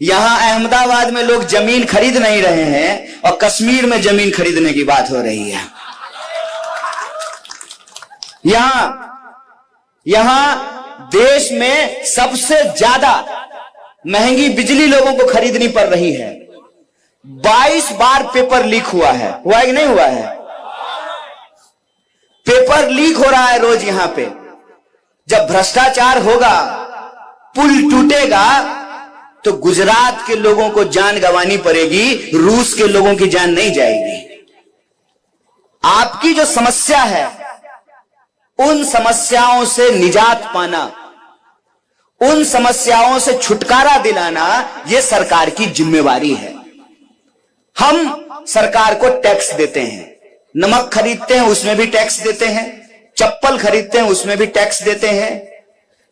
यहां अहमदाबाद में लोग जमीन खरीद नहीं रहे हैं और कश्मीर में जमीन खरीदने की बात हो रही है। यहां देश में सबसे ज्यादा महंगी बिजली लोगों को खरीदनी पड़ रही है। 22 बार पेपर लीक हुआ है कि नहीं हुआ है? पेपर लीक हो रहा है रोज यहां पे। जब भ्रष्टाचार होगा, पुल टूटेगा, तो गुजरात के लोगों को जान गंवानी पड़ेगी, रूस के लोगों की जान नहीं जाएगी। आपकी जो समस्या है, उन समस्याओं से निजात पाना, उन समस्याओं से छुटकारा दिलाना, यह सरकार की जिम्मेवारी है। हम सरकार को टैक्स देते हैं, नमक खरीदते हैं उसमें भी टैक्स देते हैं, चप्पल खरीदते हैं उसमें भी टैक्स देते हैं।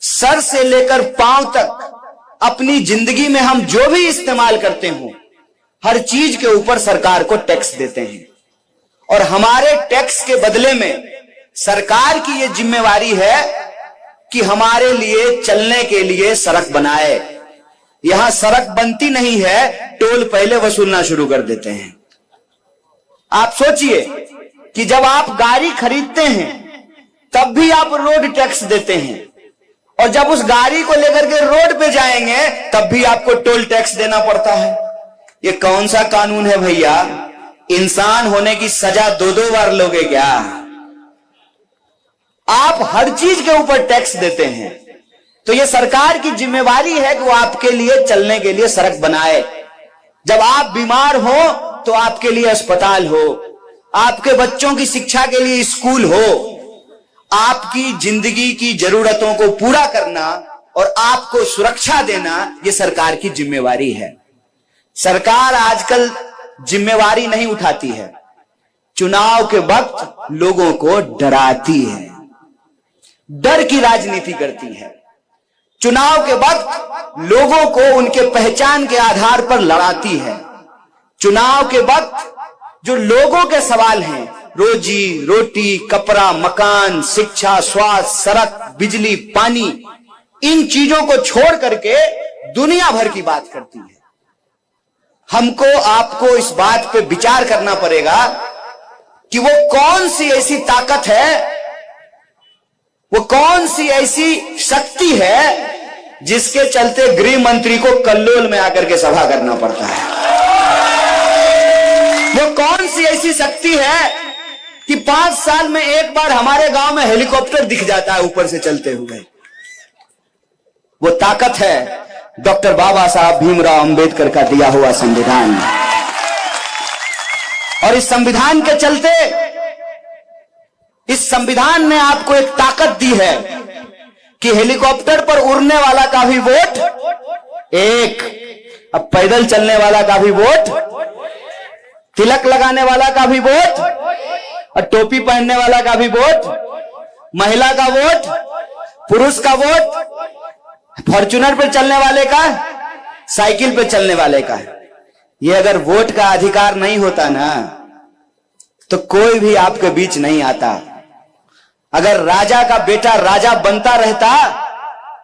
सर से लेकर पांव तक अपनी जिंदगी में हम जो भी इस्तेमाल करते हो, हर चीज के ऊपर सरकार को टैक्स देते हैं। और हमारे टैक्स के बदले में सरकार की यह जिम्मेवारी है कि हमारे लिए चलने के लिए सड़क बनाए। यहां सड़क बनती नहीं है, टोल पहले वसूलना शुरू कर देते हैं। आप सोचिए कि जब आप गाड़ी खरीदते हैं तब भी आप रोड टैक्स देते हैं, और जब उस गाड़ी को लेकर के रोड पे जाएंगे तब भी आपको टोल टैक्स देना पड़ता है। ये कौन सा कानून है भैया? इंसान होने की सजा 2-2 बार लोगे क्या? आप हर चीज के ऊपर टैक्स देते हैं। तो ये सरकार की जिम्मेवारी है कि वो आपके लिए चलने के लिए सड़क बनाए। जब आप बीमार हो तो आपके लिए अस्पताल हो, आपके बच्चों की शिक्षा के लिए स्कूल हो। आपकी जिंदगी की जरूरतों को पूरा करना और आपको सुरक्षा देना, यह सरकार की जिम्मेवारी है। सरकार आजकल जिम्मेवारी नहीं उठाती है, चुनाव के वक्त लोगों को डराती है, डर की राजनीति करती है। चुनाव के वक्त लोगों को उनके पहचान के आधार पर लड़ाती है। चुनाव के वक्त जो लोगों के सवाल हैं, रोजी रोटी, कपड़ा, मकान, शिक्षा, स्वास्थ्य, सड़क, बिजली, पानी, इन चीजों को छोड़ करके दुनिया भर की बात करती है। हमको आपको इस बात पे विचार करना पड़ेगा कि वो कौन सी ऐसी ताकत है, वो कौन सी ऐसी शक्ति है जिसके चलते गृह मंत्री को कल्लोल में आकर के सभा करना पड़ता है। वो कौन सी ऐसी शक्ति है कि 5 साल में एक बार हमारे गांव में हेलीकॉप्टर दिख जाता है ऊपर से चलते हुए। वो ताकत है डॉक्टर बाबा साहब भीमराव अंबेडकर का दिया हुआ संविधान। और इस संविधान के चलते, इस संविधान ने आपको एक ताकत दी है कि हेलीकॉप्टर पर उड़ने वाला का भी वोट एक, अब पैदल चलने वाला का भी वोट, तिलक लगाने वाला का भी वोट, और टोपी पहनने वाला का भी वोट, महिला का वोट, पुरुष का वोट, फॉर्च्यूनर पर चलने वाले का, साइकिल पर चलने वाले का। ये अगर वोट का अधिकार नहीं होता ना, तो कोई भी आपके बीच नहीं आता। अगर राजा का बेटा राजा बनता रहता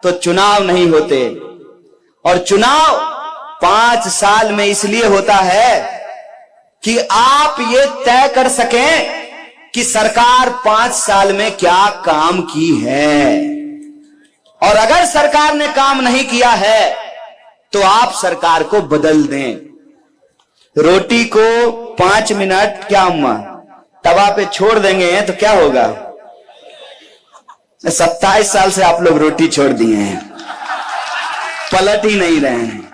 तो चुनाव नहीं होते। और चुनाव 5 साल में इसलिए होता है कि आप ये तय कर सकें कि सरकार 5 साल में क्या काम की है। और अगर सरकार ने काम नहीं किया है तो आप सरकार को बदल दें। रोटी को 5 मिनट क्या अम्मा तवा पे छोड़ देंगे तो क्या होगा? 27 साल से आप लोग रोटी छोड़ दिए हैं, पलट ही नहीं रहे हैं।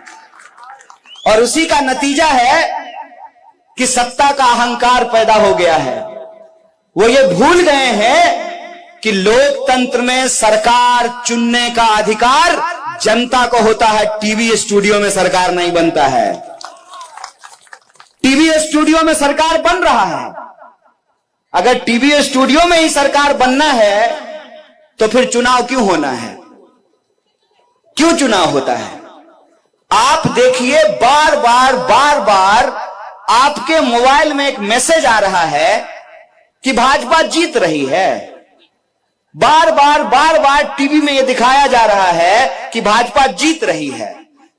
और उसी का नतीजा है कि सत्ता का अहंकार पैदा हो गया है। वो ये भूल गए हैं कि लोकतंत्र में सरकार चुनने का अधिकार जनता को होता है। टीवी स्टूडियो में सरकार नहीं बनता है। टीवी स्टूडियो में सरकार बन रहा है। अगर टीवी स्टूडियो में ही सरकार बनना है तो फिर चुनाव क्यों होना है? क्यों चुनाव होता है? आप देखिए, बार बार आपके मोबाइल में एक मैसेज आ रहा है कि भाजपा जीत रही है। बार बार टीवी में यह दिखाया जा रहा है कि भाजपा जीत रही है।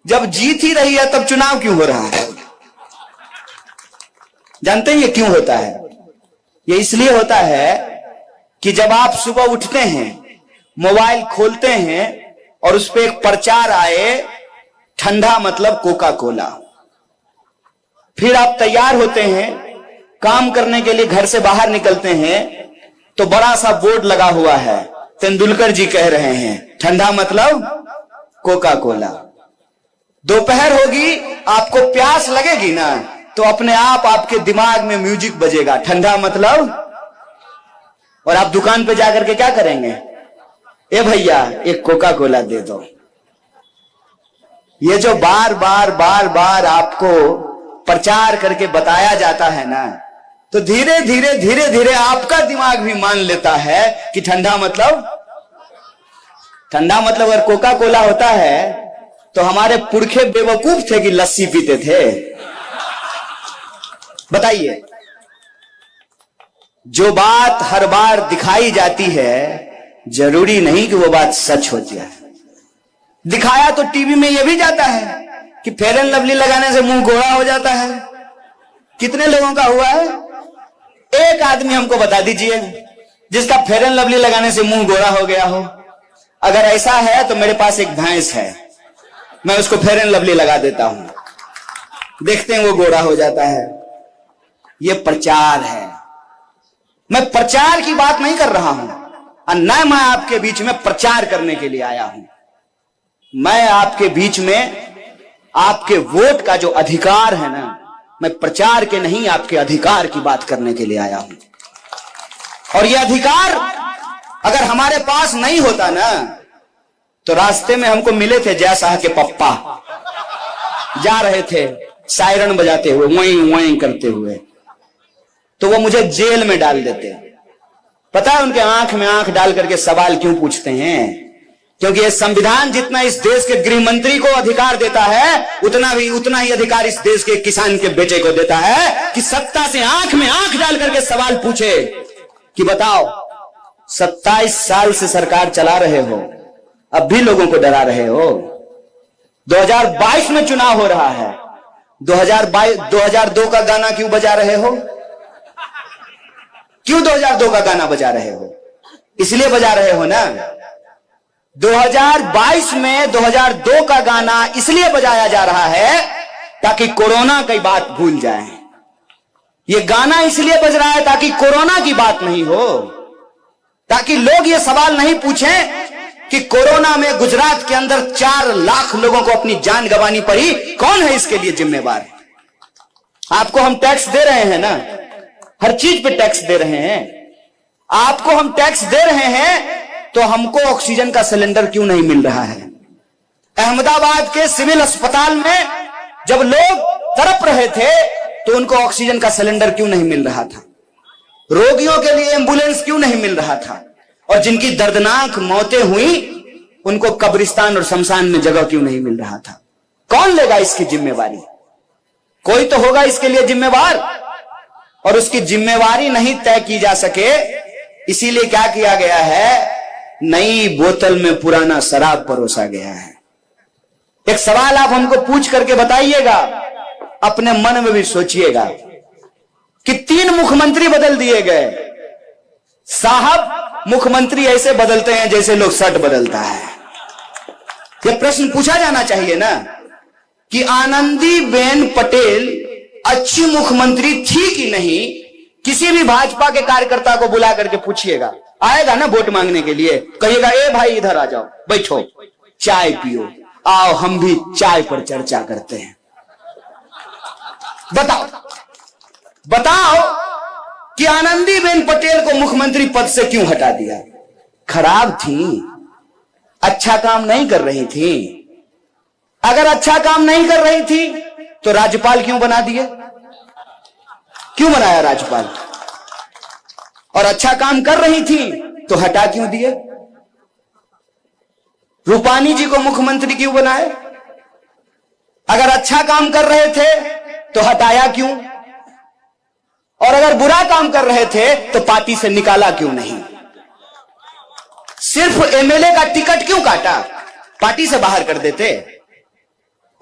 जब जीत ही रही है तब चुनाव क्यों हो रहा है? जानते हैं ये क्यों होता है? ये इसलिए होता है कि जब आप सुबह उठते हैं, मोबाइल खोलते हैं और उस पर एक प्रचार आए, ठंडा मतलब कोका कोला, फिर आप तैयार होते हैं, काम करने के लिए घर से बाहर निकलते हैं तो बड़ा सा बोर्ड लगा हुआ है, तेंदुलकर जी कह रहे हैं ठंडा मतलब कोका कोला। दोपहर होगी, आपको प्यास लगेगी ना, तो अपने आप आपके दिमाग में म्यूजिक बजेगा, ठंडा मतलब, और आप दुकान पे जाकर के क्या करेंगे? ए भैया एक कोका कोला दे दो। ये जो बार बार बार बार आपको प्रचार करके बताया जाता है ना, तो धीरे धीरे धीरे धीरे आपका दिमाग भी मान लेता है कि ठंडा मतलब अगर कोका कोला होता है तो हमारे पुरखे बेवकूफ थे कि लस्सी पीते थे? बताइए। जो बात हर बार दिखाई जाती है जरूरी नहीं कि वो बात सच होती है। दिखाया तो टीवी में यह भी जाता है कि फेयर एंड लवली लगाने से मुंह गोरा हो जाता है। कितने लोगों का हुआ है? एक आदमी हमको बता दीजिए जिसका फेयर एंड लवली लगाने से मुंह गोरा हो गया हो। अगर ऐसा है तो मेरे पास एक भैंस है, मैं उसको फेयर एंड लवली लगा देता हूं, देखते हैं वो गोरा हो जाता है। ये प्रचार है। मैं प्रचार की बात नहीं कर रहा हूं, और न मैं आपके बीच में प्रचार करने के लिए आया हूं। मैं आपके बीच में आपके वोट का जो अधिकार है ना, मैं प्रचार के नहीं आपके अधिकार की बात करने के लिए आया हूं। और यह अधिकार अगर हमारे पास नहीं होता ना, तो रास्ते में हमको मिले थे जय शाह के पप्पा, जा रहे थे सायरन बजाते हुए, वहीं वहीं करते हुए, तो वो मुझे जेल में डाल देते। पता है उनके आंख में आंख डाल करके सवाल क्यों पूछते हैं? क्योंकि ये संविधान जितना इस देश के गृह मंत्री को अधिकार देता है, उतना ही अधिकार इस देश के किसान के बेटे को देता है कि सत्ता से आंख में आंख डाल करके सवाल पूछे कि बताओ, 27 साल से सरकार चला रहे हो, अब भी लोगों को डरा रहे हो। 2022 में चुनाव हो रहा है, 2002 का गाना क्यों बजा रहे हो? क्यों 2002 का गाना बजा रहे हो? इसलिए बजा रहे हो ना, 2022 में 2002 का गाना इसलिए बजाया जा रहा है ताकि कोरोना की बात भूल जाए। ये गाना इसलिए बज रहा है ताकि कोरोना की बात नहीं हो, ताकि लोग ये सवाल नहीं पूछें कि कोरोना में गुजरात के अंदर 4 लाख लोगों को अपनी जान गंवानी पड़ी, कौन है इसके लिए जिम्मेवार? आपको हम टैक्स दे रहे हैं ना, हर चीज पे टैक्स दे रहे हैं। आपको हम टैक्स दे रहे हैं तो हमको ऑक्सीजन का सिलेंडर क्यों नहीं मिल रहा है? अहमदाबाद के सिविल अस्पताल में जब लोग तड़प रहे थे तो उनको ऑक्सीजन का सिलेंडर क्यों नहीं मिल रहा था? रोगियों के लिए एम्बुलेंस क्यों नहीं मिल रहा था? और जिनकी दर्दनाक मौतें हुई उनको कब्रिस्तान और शमशान में जगह क्यों नहीं मिल रहा था? कौन लेगा इसकी जिम्मेवारी? कोई तो होगा इसके लिए जिम्मेवार, और उसकी जिम्मेवारी नहीं तय की जा सके, इसीलिए क्या किया गया है? नई बोतल में पुराना शराब परोसा गया है। एक सवाल आप हमको पूछ करके बताइएगा, अपने मन में भी सोचिएगा कि 3 मुख्यमंत्री बदल दिए गए। साहब, मुख्यमंत्री ऐसे बदलते हैं जैसे लोग शर्ट बदलता है। यह प्रश्न पूछा जाना चाहिए ना कि आनंदीबेन पटेल अच्छी मुख्यमंत्री थी कि नहीं? किसी भी भाजपा के कार्यकर्ता को बुला करके पूछिएगा, आएगा ना वोट मांगने के लिए, कहिएगा ए भाई इधर आ जाओ, बैठो, चाय पियो, आओ हम भी चाय पर चर्चा करते हैं। बताओ कि आनंदीबेन पटेल को मुख्यमंत्री पद से क्यों हटा दिया? खराब थी, अच्छा काम नहीं कर रही थी। अगर अच्छा काम नहीं कर रही थी तो राज्यपाल क्यों बना दिए? क्यों बनाया राज्यपाल? और अच्छा काम कर रही थी तो हटा क्यों दिए? रूपानी जी को मुख्यमंत्री क्यों बनाए? अगर अच्छा काम कर रहे थे तो हटाया क्यों? और अगर बुरा काम कर रहे थे तो पार्टी से निकाला क्यों नहीं? सिर्फ एमएलए का टिकट क्यों काटा? पार्टी से बाहर कर देते।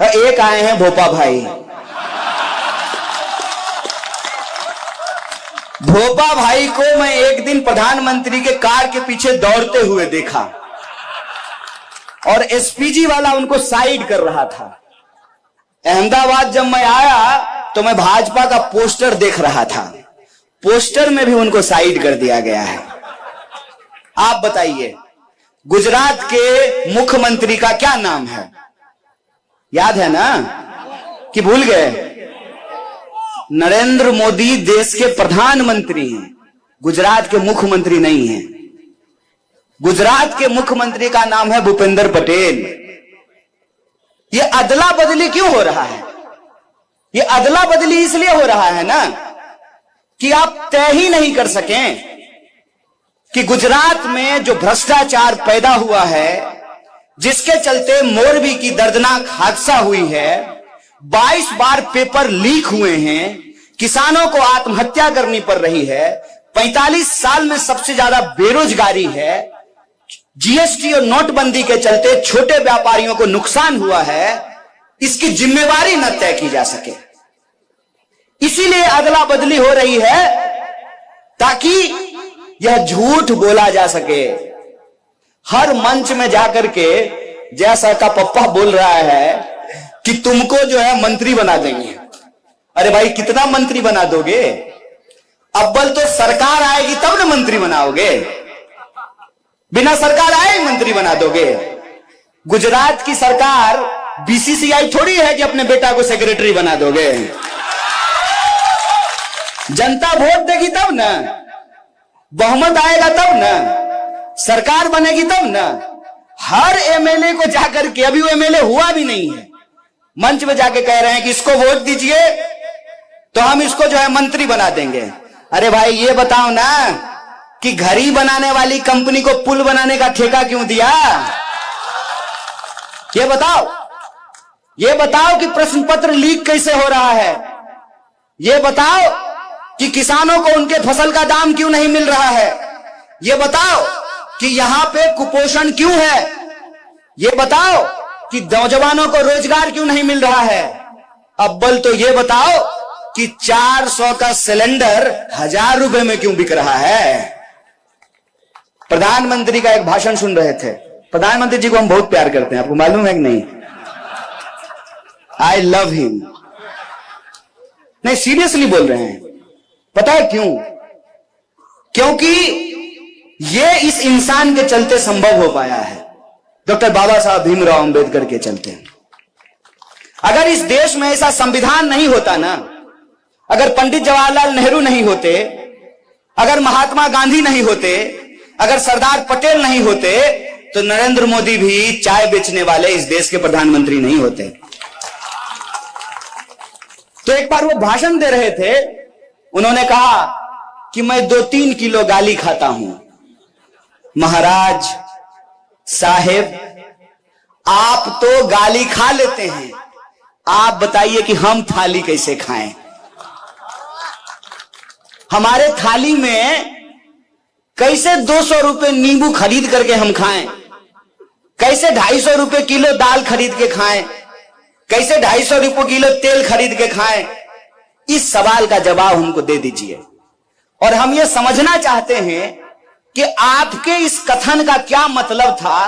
एक आए हैं भोपा भाई। भोपा भाई को मैं एक दिन प्रधानमंत्री के कार के पीछे दौड़ते हुए देखा और एसपीजी वाला उनको साइड कर रहा था। अहमदाबाद जब मैं आया तो मैं भाजपा का पोस्टर देख रहा था, पोस्टर में भी उनको साइड कर दिया गया है। आप बताइए गुजरात के मुख्यमंत्री का क्या नाम है? याद है ना कि भूल गए? नरेंद्र मोदी देश के प्रधानमंत्री हैं, गुजरात के मुख्यमंत्री नहीं हैं। गुजरात के मुख्यमंत्री का नाम है भूपेंद्र पटेल। ये अदला बदली क्यों हो रहा है? ये अदला बदली इसलिए हो रहा है ना कि आप तय ही नहीं कर सकें कि गुजरात में जो भ्रष्टाचार पैदा हुआ है, जिसके चलते मोरबी की दर्दनाक हादसा हुई है, 22 बार पेपर लीक हुए हैं, किसानों को आत्महत्या करनी पड़ रही है, 45 साल में सबसे ज्यादा बेरोजगारी है, जीएसटी और नोटबंदी के चलते छोटे व्यापारियों को नुकसान हुआ है, इसकी जिम्मेवारी न तय की जा सके। इसीलिए अदला बदली हो रही है ताकि यह झूठ बोला जा सके। हर मंच में जाकर के जैसा का पप्पा बोल रहा है कि तुमको जो है मंत्री बना देंगे। अरे भाई कितना मंत्री बना दोगे? अव्वल तो सरकार आएगी तब ना मंत्री बनाओगे, बिना सरकार आए मंत्री बना दोगे। गुजरात की सरकार बीसीसीआई थोड़ी है कि अपने बेटा को सेक्रेटरी बना दोगे। जनता वोट देगी तब ना, बहुमत आएगा तब ना, सरकार बनेगी तब ना। हर एमएलए को जाकर के, अभी वो एमएलए हुआ भी नहीं है, मंच में जाके कह रहे हैं कि इसको वोट दीजिए तो हम इसको जो है मंत्री बना देंगे। अरे भाई ये बताओ ना कि घड़ी बनाने वाली कंपनी को पुल बनाने का ठेका क्यों दिया? ये बताओ। ये बताओ कि प्रश्न पत्र लीक कैसे हो रहा है? ये बताओ कि किसानों को उनके फसल का दाम क्यों नहीं मिल रहा है? ये बताओ कि यहां पे कुपोषण क्यों है? ये बताओ कि नौजवानों को रोजगार क्यों नहीं मिल रहा है? अव्वल तो ये बताओ कि 400 का सिलेंडर 1000 रुपए में क्यों बिक रहा है? प्रधानमंत्री का एक भाषण सुन रहे थे। प्रधानमंत्री जी को हम बहुत प्यार करते हैं, आपको मालूम है कि नहीं? I love him. नहीं, सीरियसली बोल रहे हैं। पता है क्यों? क्योंकि ये इस इंसान के चलते संभव हो पाया है, डॉक्टर बाबा साहब भीमराव अंबेडकर के चलते। अगर इस देश में ऐसा संविधान नहीं होता ना, अगर पंडित जवाहरलाल नेहरू नहीं होते, अगर महात्मा गांधी नहीं होते, अगर सरदार पटेल नहीं होते, तो नरेंद्र मोदी भी चाय बेचने वाले इस देश के प्रधानमंत्री नहीं होते। तो एक बार वो भाषण दे रहे थे, उन्होंने कहा कि मैं 2-3 किलो गाली खाता हूं। महाराज साहेब, आप तो गाली खा लेते हैं, आप बताइए कि हम थाली कैसे खाएं? हमारे थाली में कैसे 200 रुपए नींबू खरीद करके हम खाएं? कैसे 250 रुपए किलो दाल खरीद के खाएं? कैसे 250 रुपए किलो तेल खरीद के खाएं? इस सवाल का जवाब हमको दे दीजिए। और हम ये समझना चाहते हैं कि आपके इस कथन का क्या मतलब था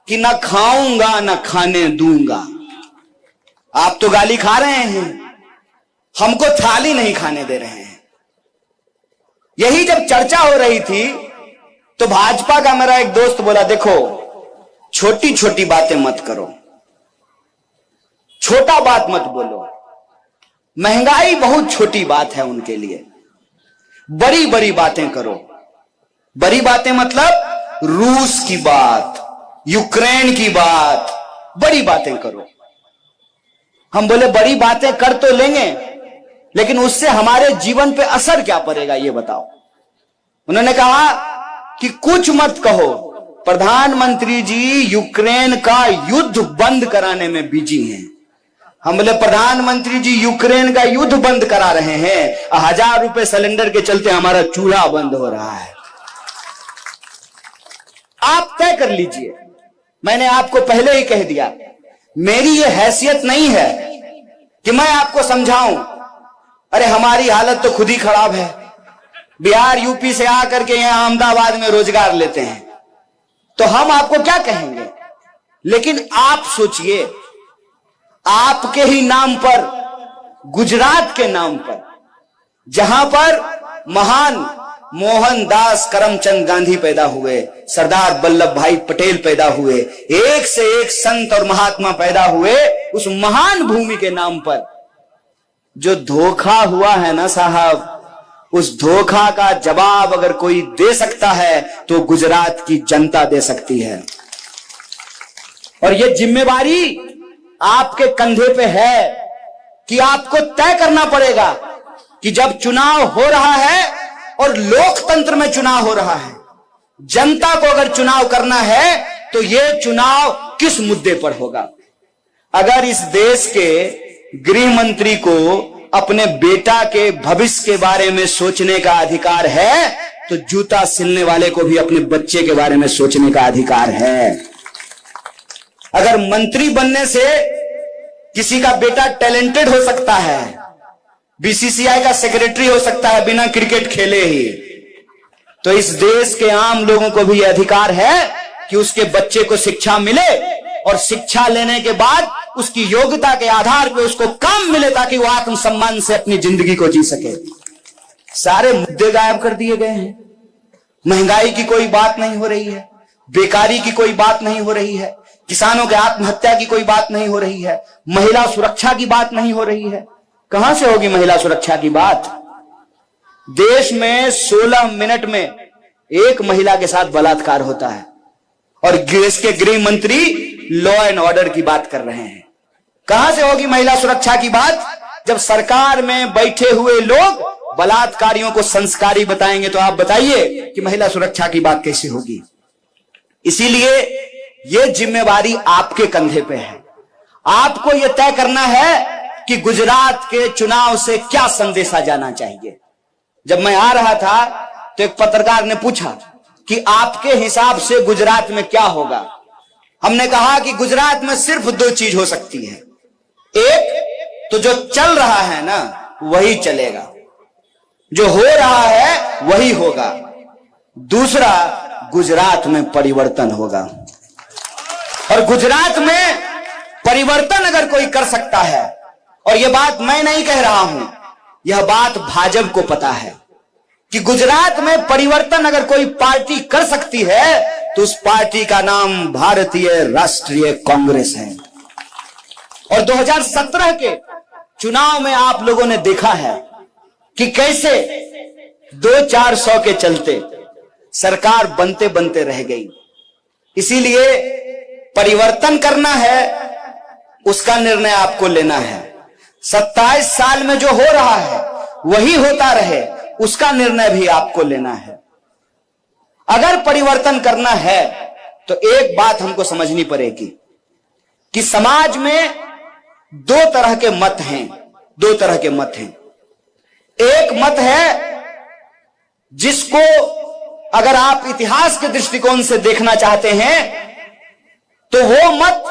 कि ना खाऊंगा ना खाने दूंगा। आप तो गाली खा रहे हैं, हमको थाली नहीं खाने दे रहे हैं। यही जब चर्चा हो रही थी तो भाजपा का मेरा एक दोस्त बोला, देखो छोटी छोटी बातें मत करो, छोटा बात मत बोलो। महंगाई बहुत छोटी बात है उनके लिए, बड़ी बड़ी बातें करो। बड़ी बातें मतलब रूस की बात, यूक्रेन की बात, बड़ी बातें करो। हम बोले बड़ी बातें कर तो लेंगे, लेकिन उससे हमारे जीवन पे असर क्या पड़ेगा ये बताओ। उन्होंने कहा कि कुछ मत कहो, प्रधानमंत्री जी यूक्रेन का युद्ध बंद कराने में बिजी हैं। हम बोले प्रधानमंत्री जी यूक्रेन का युद्ध बंद करा रहे हैं, 1000 रुपए सिलेंडर के चलते हमारा चूल्हा बंद हो रहा है। आप तय कर लीजिए। मैंने आपको पहले ही कह दिया मेरी ये हैसियत नहीं है कि मैं आपको समझाऊं। अरे हमारी हालत तो खुद ही खराब है। बिहार यूपी से आकर के यहां अहमदाबाद में रोजगार लेते हैं, तो हम आपको क्या कहेंगे। लेकिन आप सोचिए, आपके ही नाम पर, गुजरात के नाम पर, जहां पर महान मोहनदास करमचंद गांधी पैदा हुए, सरदार वल्लभ भाई पटेल पैदा हुए, एक से एक संत और महात्मा पैदा हुए, उस महान भूमि के नाम पर जो धोखा हुआ है ना साहब, उस धोखा का जवाब अगर कोई दे सकता है तो गुजरात की जनता दे सकती है। और यह जिम्मेवारी आपके कंधे पे है कि आपको तय करना पड़ेगा कि जब चुनाव हो रहा है और लोकतंत्र में चुनाव हो रहा है, जनता को अगर चुनाव करना है तो यह चुनाव किस मुद्दे पर होगा। अगर इस देश के गृह मंत्री को अपने बेटा के भविष्य के बारे में सोचने का अधिकार है, तो जूता सिलने वाले को भी अपने बच्चे के बारे में सोचने का अधिकार है। अगर मंत्री बनने से किसी का बेटा टैलेंटेड हो सकता है, बीसीसीआई का सेक्रेटरी हो सकता है बिना क्रिकेट खेले ही, तो इस देश के आम लोगों को भी यह अधिकार है कि उसके बच्चे को शिक्षा मिले और शिक्षा लेने के बाद उसकी योग्यता के आधार पर उसको काम मिले ताकि वो आत्मसम्मान से अपनी जिंदगी को जी सके। सारे मुद्दे गायब कर दिए गए हैं। महंगाई की कोई बात नहीं हो रही है, बेकारी की कोई बात नहीं हो रही है, किसानों के आत्महत्या की कोई बात नहीं हो रही है, महिला सुरक्षा की बात नहीं हो रही है। कहां से होगी महिला सुरक्षा की बात। देश में 16 मिनट में एक महिला के साथ बलात्कार होता है और देश के गृह मंत्री लॉ एंड ऑर्डर की बात कर रहे हैं। कहां से होगी महिला सुरक्षा की बात जब सरकार में बैठे हुए लोग बलात्कारियों को संस्कारी बताएंगे। तो आप बताइए कि महिला सुरक्षा की बात कैसे होगी। इसीलिए यह जिम्मेवारी आपके कंधे पे है। आपको यह तय करना है कि गुजरात के चुनाव से क्या संदेशा जाना चाहिए। जब मैं आ रहा था तो एक पत्रकार ने पूछा कि आपके हिसाब से गुजरात में क्या होगा। हमने कहा कि गुजरात में सिर्फ 2 चीज हो सकती है। एक तो जो चल रहा है ना वही चलेगा, जो हो रहा है वही होगा। दूसरा, गुजरात में परिवर्तन होगा। और गुजरात में परिवर्तन अगर कोई कर सकता है, और यह बात मैं नहीं कह रहा हूं, यह बात भाजपा को पता है कि गुजरात में परिवर्तन अगर कोई पार्टी कर सकती है तो उस पार्टी का नाम भारतीय राष्ट्रीय कांग्रेस है। और 2017 के चुनाव में आप लोगों ने देखा है कि कैसे 200-400 के चलते सरकार बनते बनते रह गई। इसीलिए परिवर्तन करना है, उसका निर्णय आपको लेना है। 27 साल में जो हो रहा है वही होता रहे, उसका निर्णय भी आपको लेना है। अगर परिवर्तन करना है तो एक बात हमको समझनी पड़ेगी कि समाज में 2 तरह के मत हैं। 2 तरह के मत हैं। एक मत है जिसको अगर आप इतिहास के दृष्टिकोण से देखना चाहते हैं तो वो मत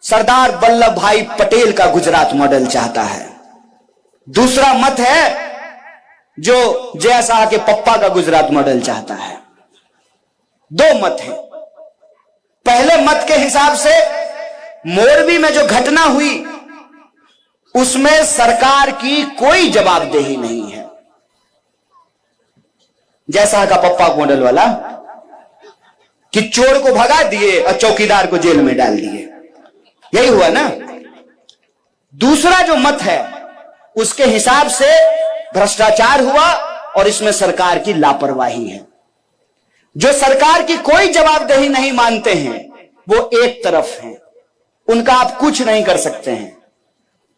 सरदार वल्लभ भाई पटेल का गुजरात मॉडल चाहता है। दूसरा मत है जो जय शाह के पप्पा का गुजरात मॉडल चाहता है। 2 मत हैं। पहले मत के हिसाब से मोरबी में जो घटना हुई उसमें सरकार की कोई जवाबदेही नहीं है। जय शाह का पप्पा मॉडल वाला कि चोर को भगा दिए और चौकीदार को जेल में डाल दिए, यही हुआ ना। दूसरा जो मत है उसके हिसाब से भ्रष्टाचार हुआ और इसमें सरकार की लापरवाही है। जो सरकार की कोई जवाबदेही नहीं मानते हैं वो एक तरफ हैं, उनका आप कुछ नहीं कर सकते हैं।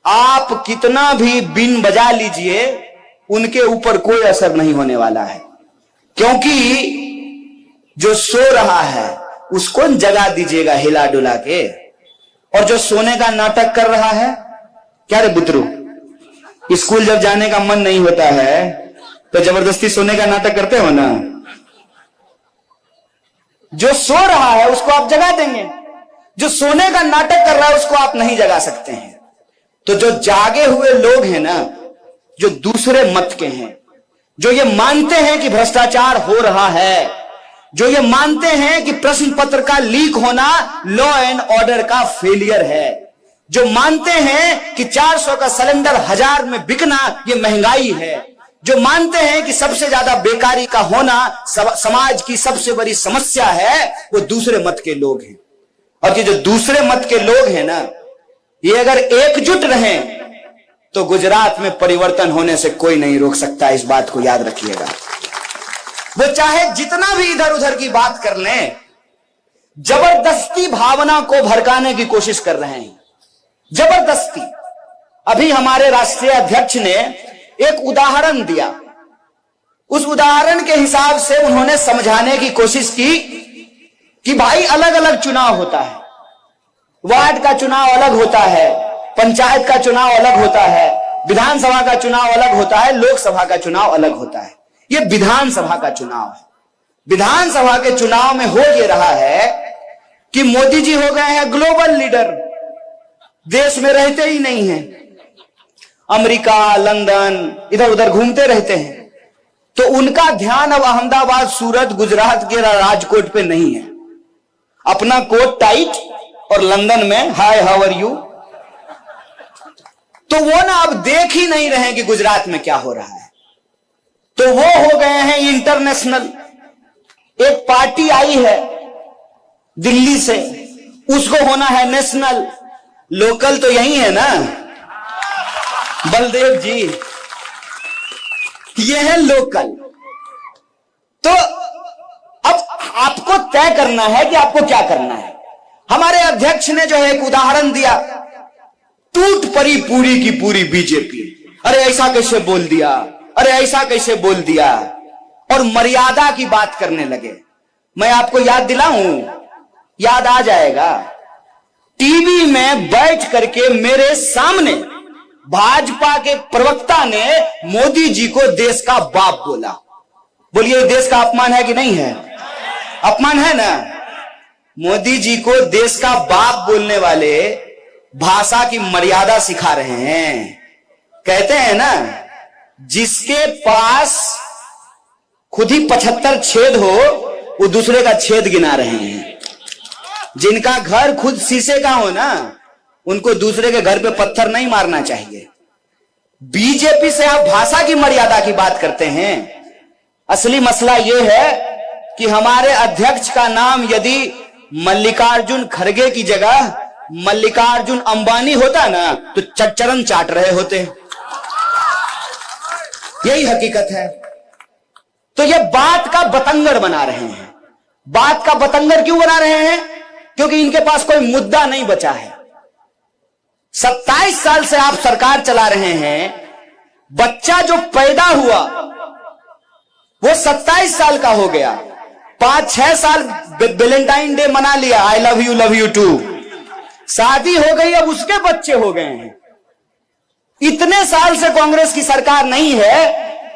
आप कितना भी बीन बजा लीजिए उनके ऊपर कोई असर नहीं होने वाला है, क्योंकि जो सो रहा है उसको जगा दीजिएगा हिला डुला के। और जो सोने का नाटक कर रहा है, क्या रे बुतरू, स्कूल जब जाने का मन नहीं होता है तो जबरदस्ती सोने का नाटक करते हो ना। जो सो रहा है उसको आप जगा देंगे, जो सोने का नाटक कर रहा है उसको आप नहीं जगा सकते हैं। तो जो जागे हुए लोग हैं ना, जो दूसरे मत के हैं, जो ये मानते हैं कि भ्रष्टाचार हो रहा है, जो ये मानते हैं कि प्रश्न पत्र का लीक होना लॉ एंड ऑर्डर का फेलियर है, जो मानते हैं कि 400 का सिलेंडर 1000 में बिकना ये महंगाई है, जो मानते हैं कि सबसे ज्यादा बेकारी का होना समाज की सबसे बड़ी समस्या है, वो दूसरे मत के लोग हैं। और ये जो दूसरे मत के लोग हैं ना, ये अगर एकजुट रहें तो गुजरात में परिवर्तन होने से कोई नहीं रोक सकता। इस बात को याद रखिएगा। वो चाहे जितना भी इधर उधर की बात कर लें, जबरदस्ती भावना को भड़काने की कोशिश कर रहे हैं, जबरदस्ती। अभी हमारे राष्ट्रीय अध्यक्ष ने एक उदाहरण दिया, उस उदाहरण के हिसाब से उन्होंने समझाने की कोशिश की कि भाई अलग अलग चुनाव होता है, वार्ड का चुनाव अलग होता है, पंचायत का चुनाव अलग होता है, विधानसभा का चुनाव अलग होता है, लोकसभा का चुनाव अलग होता है। ये विधानसभा का चुनाव है। विधानसभा के चुनाव में हो ये रहा है कि मोदी जी हो गए हैं ग्लोबल लीडर, देश में रहते ही नहीं हैं, अमेरिका, लंदन इधर उधर घूमते रहते हैं। तो उनका ध्यान अब अहमदाबाद, सूरत, गुजरात के राजकोट पे नहीं है। अपना कोट टाइट और लंदन में हाय हाउ आर यू। तो वो ना अब देख ही नहीं रहे कि गुजरात में क्या हो रहा है। तो वो हो गए हैं इंटरनेशनल। एक पार्टी आई है दिल्ली से, उसको होना है नेशनल। लोकल तो यही है ना, बलदेव जी, ये है लोकल। तो अब आपको तय करना है कि आपको क्या करना है। हमारे अध्यक्ष ने जो है एक उदाहरण दिया, टूट पड़ी पूरी की पूरी बीजेपी। अरे ऐसा कैसे बोल दिया, अरे ऐसा कैसे बोल दिया, और मर्यादा की बात करने लगे। मैं आपको याद दिलाऊं, याद आ जाएगा। टीवी में बैठ करके मेरे सामने भाजपा के प्रवक्ता ने मोदी जी को देश का बाप बोला। बोलिए देश का अपमान है कि नहीं है? अपमान है ना। मोदी जी को देश का बाप बोलने वाले भाषा की मर्यादा सिखा रहे हैं। कहते हैं ना, जिसके पास खुद ही 75 छेद हो वो दूसरे का छेद गिना रहे हैं। जिनका घर खुद शीशे का हो ना, उनको दूसरे के घर पे पत्थर नहीं मारना चाहिए। बीजेपी से आप भाषा की मर्यादा की बात करते हैं। असली मसला यह है कि हमारे अध्यक्ष का नाम यदि मल्लिकार्जुन खड़गे की जगह मल्लिकार्जुन अंबानी होता ना, तो चरण चाट रहे होते। यही हकीकत है। तो ये बात का बतंगड़ बना रहे हैं। बात का बतंगड़ क्यों बना रहे हैं? क्योंकि इनके पास कोई मुद्दा नहीं बचा है। 27 साल से आप सरकार चला रहे हैं। बच्चा जो पैदा हुआ वो 27 साल का हो गया। 5-6 साल वैलेंटाइन डे मना लिया, आई लव यू टू। शादी हो गई, अब उसके बच्चे हो गए हैं। इतने साल से कांग्रेस की सरकार नहीं है,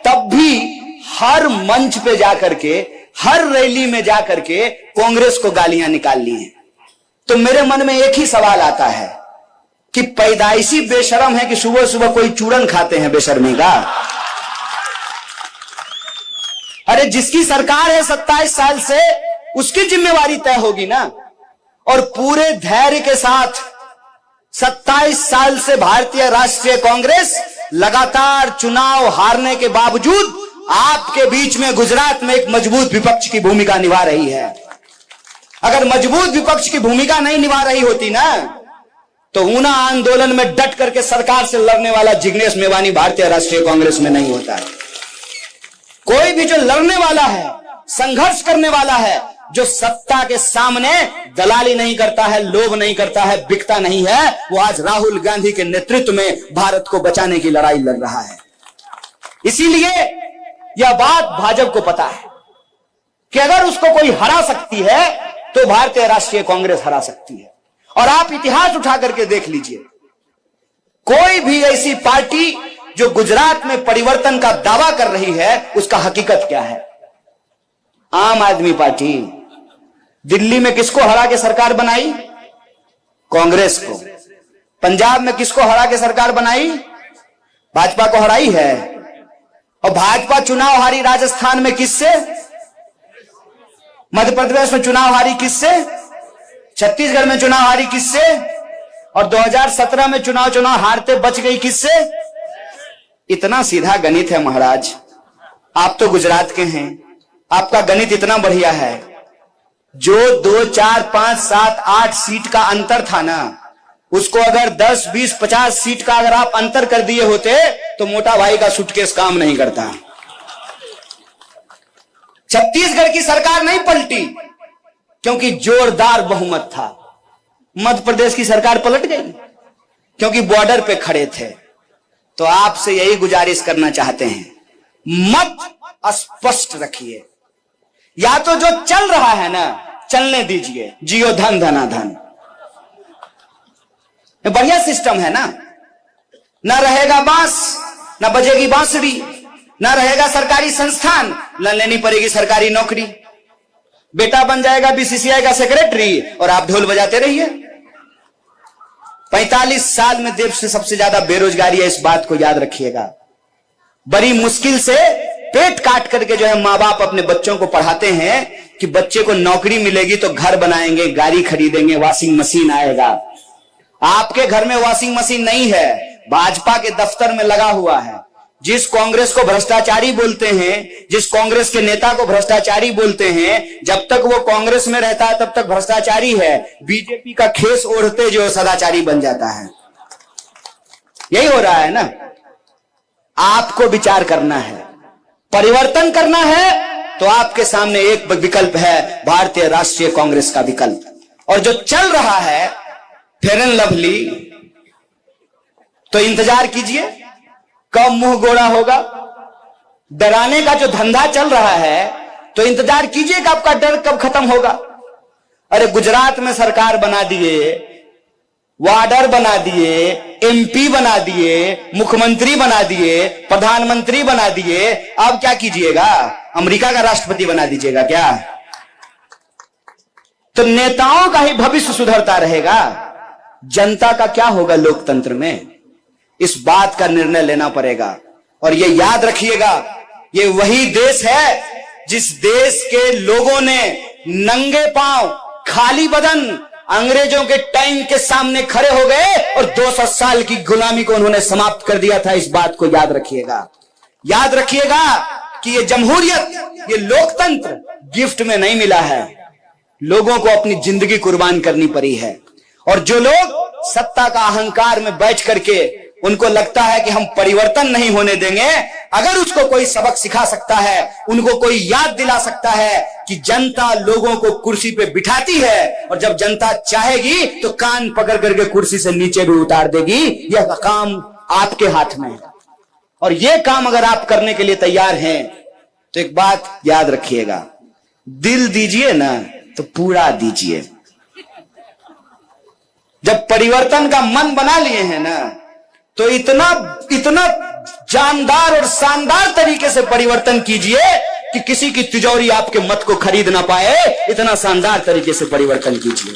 तब भी हर मंच पे जाकर के, हर रैली में जाकर के कांग्रेस को गालियां निकाल ली हैं। तो मेरे मन में एक ही सवाल आता है कि पैदाइशी बेशरम है कि सुबह सुबह कोई चूरन खाते हैं बेशर्मी का। अरे जिसकी सरकार है 27 साल से, उसकी जिम्मेवारी तय होगी ना। और पूरे धैर्य के साथ 27 साल से भारतीय राष्ट्रीय कांग्रेस लगातार चुनाव हारने के बावजूद आपके बीच में गुजरात में एक मजबूत विपक्ष की भूमिका निभा रही है। अगर मजबूत विपक्ष की भूमिका नहीं निभा रही होती ना, तो ऊना आंदोलन में डट करके सरकार से लड़ने वाला जिग्नेश मेवानी भारतीय राष्ट्रीय कांग्रेस में नहीं होता है। कोई भी जो लड़ने वाला है, संघर्ष करने वाला है, जो सत्ता के सामने दलाली नहीं करता है, लोभ नहीं करता है, बिकता नहीं है, वो आज राहुल गांधी के नेतृत्व में भारत को बचाने की लड़ाई लड़ रहा है। इसीलिए यह बात भाजपा को पता है कि अगर उसको कोई हरा सकती है तो भारतीय राष्ट्रीय कांग्रेस हरा सकती है। और आप इतिहास उठा करके देख लीजिए, कोई भी ऐसी पार्टी जो गुजरात में परिवर्तन का दावा कर रही है, उसका हकीकत क्या है? आम आदमी पार्टी दिल्ली में किसको हरा के सरकार बनाई? कांग्रेस को। पंजाब में किसको हरा के सरकार बनाई? भाजपा को हराई है। और भाजपा चुनाव हारी राजस्थान में किससे? मध्य प्रदेश में चुनाव हारी किससे? छत्तीसगढ़ में चुनाव हारी किससे? और 2017 में चुनाव हारते बच गई किससे? इतना सीधा गणित है महाराज। आप तो गुजरात के हैं, आपका गणित इतना बढ़िया है। जो 2, 4, 5, 7, 8 सीट का अंतर था ना, उसको अगर 10, 20, 50 सीट का अगर आप अंतर कर दिए होते तो मोटा भाई का सूटकेस काम नहीं करता। छत्तीसगढ़ की सरकार नहीं पलटी क्योंकि जोरदार बहुमत था। मध्य प्रदेश की सरकार पलट गई क्योंकि बॉर्डर पे खड़े थे। तो आपसे यही गुजारिश करना चाहते हैं, मत स्पष्ट रखिए। या तो जो चल रहा है ना, चलने दीजिए, जियो धन धना धन, बढ़िया सिस्टम है ना। न रहेगा बांस, न बजेगी बांसुरी, न रहेगा सरकारी संस्थान, न लेनी पड़ेगी सरकारी नौकरी। बेटा बन जाएगा बीसीसीआई का सेक्रेटरी और आप ढोल बजाते रहिए। 45 साल में देश से सबसे ज्यादा बेरोजगारी है, इस बात को याद रखिएगा। बड़ी मुश्किल से पेट काट करके जो है मां बाप अपने बच्चों को पढ़ाते हैं कि बच्चे को नौकरी मिलेगी तो घर बनाएंगे, गाड़ी खरीदेंगे, वॉशिंग मशीन आएगा। आपके घर में वॉशिंग मशीन नहीं है, भाजपा के दफ्तर में लगा हुआ है। जिस कांग्रेस को भ्रष्टाचारी बोलते हैं, जिस कांग्रेस के नेता को भ्रष्टाचारी बोलते हैं, जब तक वो कांग्रेस में रहता है तब तक भ्रष्टाचारी है। बीजेपी का खेस ओढ़ते जो सदाचारी बन जाता है। यही हो रहा है ना। आपको विचार करना है, परिवर्तन करना है, तो आपके सामने एक विकल्प है, भारतीय राष्ट्रीय कांग्रेस का विकल्प। और जो चल रहा है फेयर एंड लवली, तो इंतजार कीजिए कब मुंह गोड़ा होगा। डराने का जो धंधा चल रहा है तो इंतजार कीजिए कि आपका डर कब खत्म होगा। अरे गुजरात में सरकार बना दिए, वार्डर बना दिए, एमपी बना दिए, मुख्यमंत्री बना दिए, प्रधानमंत्री बना दिए, अब क्या कीजिएगा? अमेरिका का राष्ट्रपति बना दीजिएगा क्या? तो नेताओं का ही भविष्य सुधरता रहेगा, जनता का क्या होगा लोकतंत्र में? इस बात का निर्णय लेना पड़ेगा। और ये याद रखिएगा, ये वही देश है जिस देश के लोगों ने नंगे पांव, खाली बदन अंग्रेजों के टैंक के सामने खड़े हो गए और 200 साल की गुलामी को उन्होंने समाप्त कर दिया था। इस बात को याद रखिएगा। याद रखिएगा कि ये जमहूरियत, ये लोकतंत्र गिफ्ट में नहीं मिला है, लोगों को अपनी जिंदगी कुर्बान करनी पड़ी है। और जो लोग सत्ता का अहंकार में बैठ करके उनको लगता है कि हम परिवर्तन नहीं होने देंगे, अगर उसको कोई सबक सिखा सकता है, उनको कोई याद दिला सकता है कि जनता लोगों को कुर्सी पे बिठाती है और जब जनता चाहेगी तो कान पकड़ करके कुर्सी से नीचे भी उतार देगी, यह काम आपके हाथ में है। और यह काम अगर आप करने के लिए तैयार हैं तो एक बात याद रखिएगा, दिल दीजिए ना तो पूरा दीजिए। जब परिवर्तन का मन बना लिए हैं ना, तो इतना इतना जानदार और शानदार तरीके से परिवर्तन कीजिए कि किसी की तिजोरी आपके मत को खरीद ना पाए। इतना शानदार तरीके से परिवर्तन कीजिए,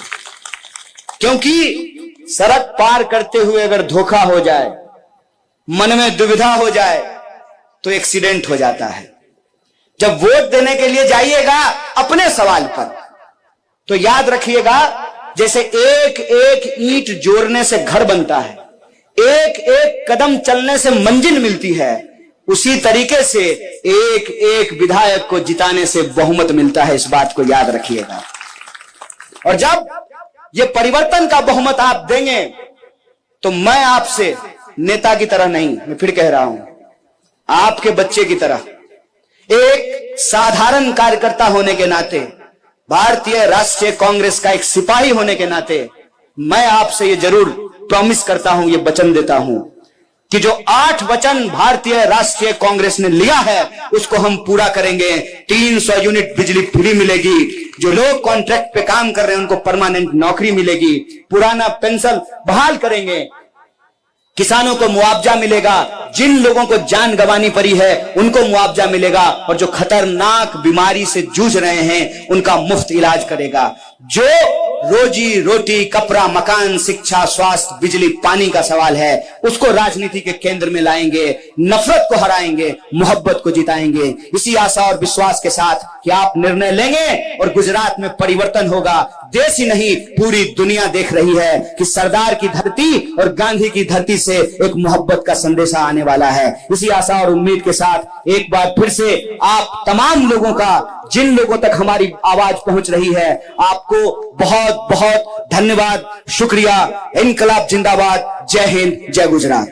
क्योंकि सड़क पार करते हुए अगर धोखा हो जाए, मन में दुविधा हो जाए, तो एक्सीडेंट हो जाता है। जब वोट देने के लिए जाइएगा अपने सवाल पर, तो याद रखिएगा, जैसे एक एक ईंट जोड़ने से घर बनता है, एक एक कदम चलने से मंजिल मिलती है, उसी तरीके से एक एक विधायक को जिताने से बहुमत मिलता है। इस बात को याद रखिएगा। और जब ये परिवर्तन का बहुमत आप देंगे तो मैं आपसे नेता की तरह नहीं, मैं फिर कह रहा हूं, आपके बच्चे की तरह, एक साधारण कार्यकर्ता होने के नाते, भारतीय राष्ट्रीय कांग्रेस का एक सिपाही होने के नाते, मैं आपसे ये जरूर प्रॉमिस करता हूं, ये वचन देता हूं कि जो 8 वचन भारतीय राष्ट्रीय कांग्रेस ने लिया है उसको हम पूरा करेंगे। 300 यूनिट बिजली फ्री मिलेगी, जो लोग कॉन्ट्रैक्ट पे काम कर रहे हैं उनको परमानेंट नौकरी मिलेगी, पुराना पेंशन बहाल करेंगे, किसानों को मुआवजा मिलेगा, जिन लोगों को जान गंवानी पड़ी है उनको मुआवजा मिलेगा, और जो खतरनाक बीमारी से जूझ रहे हैं उनका मुफ्त इलाज करेगा। जो रोजी रोटी, कपड़ा, मकान, शिक्षा, स्वास्थ्य, बिजली, पानी का सवाल है, उसको राजनीति के केंद्र में लाएंगे, नफरत को हराएंगे, मोहब्बत को जिताएंगे। इसी आशा और विश्वास के साथ कि आप निर्णय लेंगे और गुजरात में परिवर्तन होगा। देश ही नहीं, पूरी दुनिया देख रही है कि सरदार की धरती और गांधी की धरती से एक मोहब्बत का संदेशा आने वाला है। इसी आशा और उम्मीद के साथ एक बार फिर से आप तमाम लोगों का, जिन लोगों तक हमारी आवाज पहुंच रही है, आपको बहुत बहुत धन्यवाद, शुक्रिया। इनकलाब जिंदाबाद। जय हिंद, जय गुजरात।